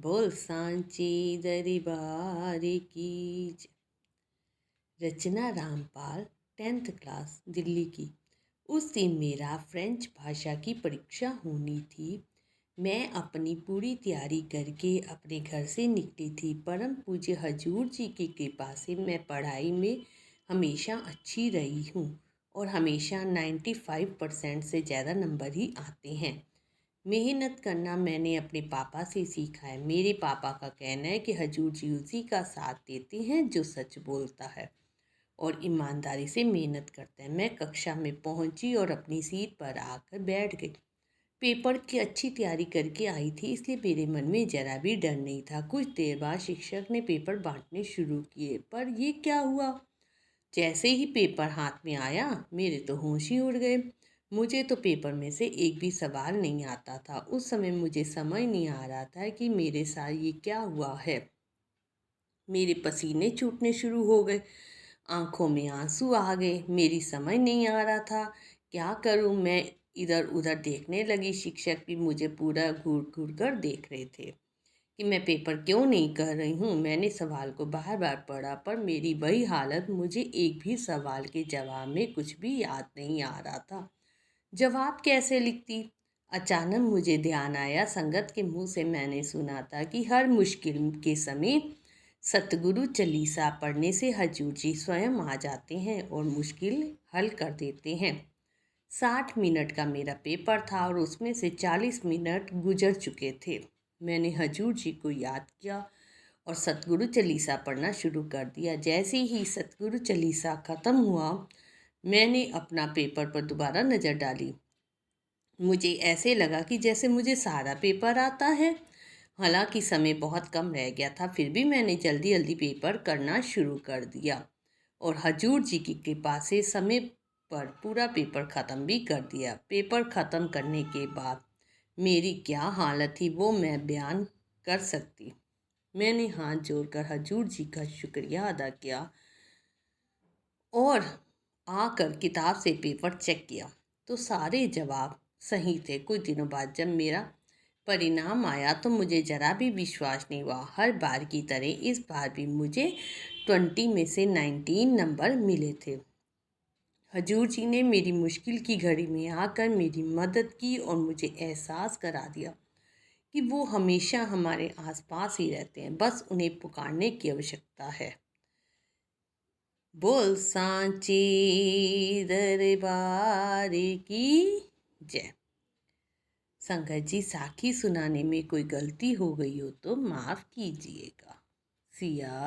बोल सांची दरबार की रचना रामपाल 10th क्लास दिल्ली की। उस दिन मेरा फ्रेंच भाषा की परीक्षा होनी थी। मैं अपनी पूरी तैयारी करके अपने घर से निकली थी। परम पूज्य हजूर जी की कृपा से मैं पढ़ाई में हमेशा अच्छी रही हूँ और हमेशा 95% से ज़्यादा नंबर ही आते हैं। मेहनत करना मैंने अपने पापा से सीखा है। मेरे पापा का कहना है कि हजूर जी उसी का साथ देते हैं जो सच बोलता है और ईमानदारी से मेहनत करता है। मैं कक्षा में पहुंची और अपनी सीट पर आकर बैठ गई। पेपर की अच्छी तैयारी करके आई थी, इसलिए मेरे मन में जरा भी डर नहीं था। कुछ देर बाद शिक्षक ने पेपर बांटने शुरू किए, पर ये क्या हुआ? जैसे ही पेपर हाथ में आया मेरे तो होश ही उड़ गए। मुझे तो पेपर में से एक भी सवाल नहीं आता था। उस समय मुझे समझ नहीं आ रहा था कि मेरे साथ ये क्या हुआ है। मेरे पसीने छूटने शुरू हो गए, आंखों में आंसू आ गए। मेरी समझ नहीं आ रहा था क्या करूं। मैं इधर उधर देखने लगी। शिक्षक भी मुझे पूरा घूर घूर कर देख रहे थे कि मैं पेपर क्यों नहीं कर रही हूँ। मैंने सवाल को बार बार पढ़ा, पर मेरी वही हालत। मुझे एक भी सवाल के जवाब में कुछ भी याद नहीं आ रहा था। जवाब कैसे लिखती? अचानक मुझे ध्यान आया, संगत के मुंह से मैंने सुना था कि हर मुश्किल के समय सतगुरु चालीसा पढ़ने से हजूर जी स्वयं आ जाते हैं और मुश्किल हल कर देते हैं। 60 मिनट का मेरा पेपर था और उसमें से 40 मिनट गुजर चुके थे। मैंने हजूर जी को याद किया और सतगुरु चालीसा पढ़ना शुरू कर दिया। जैसे ही सतगुरु चालीसा ख़त्म हुआ, मैंने अपना पेपर पर दोबारा नज़र डाली। मुझे ऐसे लगा कि जैसे मुझे सारा पेपर आता है। हालांकि समय बहुत कम रह गया था, फिर भी मैंने जल्दी जल्दी पेपर करना शुरू कर दिया और हजूर जी की कृपा से समय पर पूरा पेपर ख़त्म भी कर दिया। पेपर ख़त्म करने के बाद मेरी क्या हालत थी वो मैं बयान कर सकती। मैंने हाथ जोड़कर हजूर जी का शुक्रिया अदा किया और आकर किताब से पेपर चेक किया तो सारे जवाब सही थे। कुछ दिनों बाद जब मेरा परिणाम आया तो मुझे ज़रा भी विश्वास नहीं हुआ। हर बार की तरह इस बार भी मुझे 20 में से 19 नंबर मिले थे। हजूर जी ने मेरी मुश्किल की घड़ी में आकर मेरी मदद की और मुझे एहसास करा दिया कि वो हमेशा हमारे आसपास ही रहते हैं, बस उन्हें पुकारने की आवश्यकता है। बोल सांची दरबार की जय। संगत जी, साखी सुनाने में कोई गलती हो गई हो तो माफ़ कीजिएगा। सिया